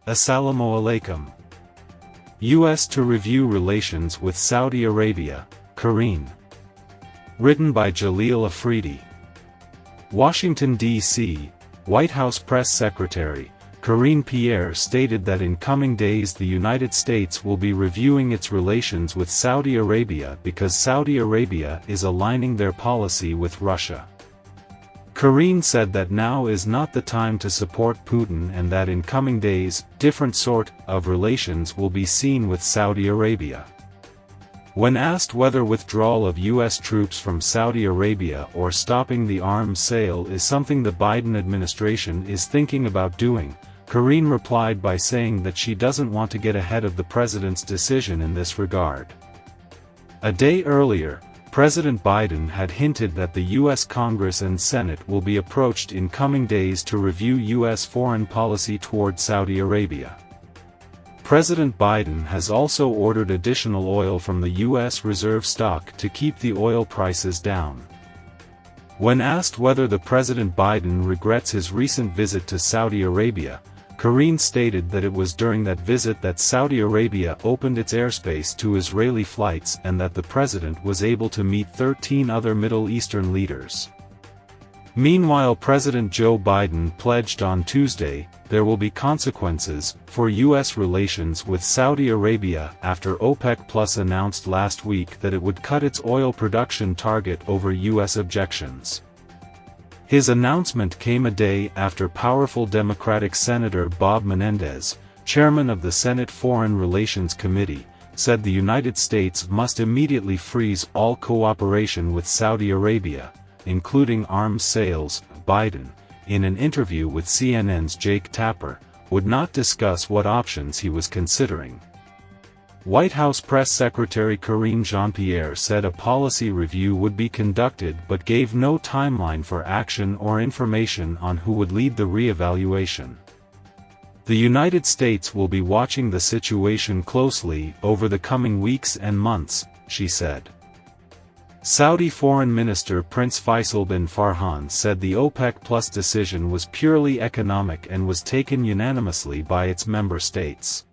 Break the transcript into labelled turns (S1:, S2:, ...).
S1: Assalamu alaikum. U.S. to review relations with Saudi Arabia, Karine. Written by Jalil Afridi. Washington, D.C., White House Press Secretary, Karine Pierre stated that in coming days the United States will be reviewing its relations with Saudi Arabia because Saudi Arabia is aligning their policy with Russia. Karine said that now is not the time to support Putin and that in coming days, different sort of relations will be seen with Saudi Arabia. When asked whether withdrawal of U.S. troops from Saudi Arabia or stopping the arms sale is something the Biden administration is thinking about doing, Karine replied by saying that she doesn't want to get ahead of the president's decision in this regard. A day earlier, President Biden had hinted that the U.S. Congress and Senate will be approached in coming days to review U.S. foreign policy toward Saudi Arabia. President Biden has also ordered additional oil from the U.S. reserve stock to keep the oil prices down. When asked whether the President Biden regrets his recent visit to Saudi Arabia, Karine stated that it was during that visit that Saudi Arabia opened its airspace to Israeli flights and that the president was able to meet 13 other Middle Eastern leaders. Meanwhile, President Joe Biden pledged on Tuesday, there will be consequences for U.S. relations with Saudi Arabia after OPEC Plus announced last week that it would cut its oil production target over U.S. objections. His announcement came a day after powerful Democratic Senator Bob Menendez, chairman of the Senate Foreign Relations Committee, said the United States must immediately freeze all cooperation with Saudi Arabia, including arms sales. Biden, in an interview with CNN's Jake Tapper, would not discuss what options he was considering. White House Press Secretary Karine Jean-Pierre said a policy review would be conducted but gave no timeline for action or information on who would lead the re-evaluation. The United States will be watching the situation closely over the coming weeks and months, she said. Saudi Foreign Minister Prince Faisal bin Farhan said the OPEC Plus decision was purely economic and was taken unanimously by its member states.